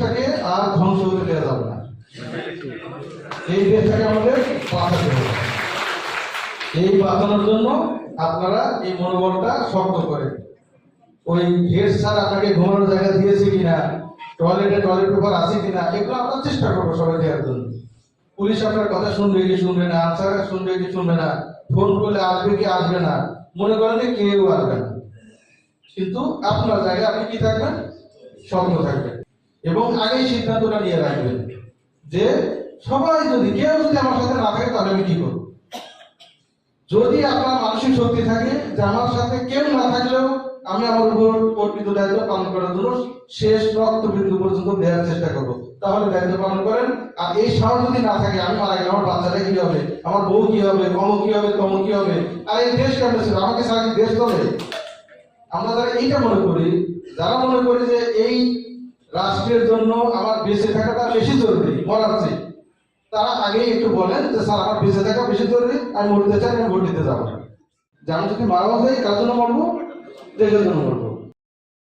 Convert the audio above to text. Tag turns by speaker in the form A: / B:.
A: দেশটাকে আর ধ্বংস হতে দেওয়া যাবে না। এই দেশটাকে আমাদের বাঁচাতে হবে। এই বাঁচানোর জন্য আপনারা এই মনোবলটা শক্ত করেন। ওই হেড স্যার আপনাকে ঘুমানোর জায়গা দিয়েছে কিনা, টয়লেট পেপার আছে কিনা, এগুলো আমরা চেষ্টা করবো সবাই দেওয়ার জন্য। পুলিশ আপনার কথা শুনবে কি শুনবে না, আনসার শুনবে কি শুনবে না, ফোন করলে আসবে কি আসবে না, মনে করেন যে কেউ আসবে না, কিন্তু আপনার জায়গায় আপনি কি থাকবেন, শক্ত থাকবেন এবং আগেই সিদ্ধান্তটা নিয়ে রাখবেন যে সবাই যদি কেউ যদি আমার সাথে না থাকে তাহলে আমি কি করব। যদি আপনার মানসিক শক্তি থাকে যে আমার সাথে কেউ না থাকলেও আমি আমার উপর অর্পিত দায়িত্ব পালন করার জন্য শেষ রক্তবিন্দু পর্যন্ত দেওয়ার চেষ্টা করবো, তাহলে দায়িত্ব পালন করেন। আর এই সাহস যদি না থাকে, আমি মারা গেলে আমার বাচ্চাটা কি হবে, আমার বউ কি হবে, অমুক কি হবে, তমুক কি হবে, আর এই দেশ কেমন ছিল, আমাকে সারা দেশ চলে। আমরা যারা এইটা মনে করি, যারা মনে করি যে এই রাষ্ট্রের জন্য আমার বেঁচে থাকাটা বেশি জরুরি মরার চেয়ে, তারা আগেই একটু বলেন যে স্যার আমার বেঁচে থাকা বেশি জরুরি, আমি মরতে চাই, আমি ভোট দিতে যাবো। যে আমি যদি মারাও যাই কার জন্য মরবো, দেশের জন্য মরবো।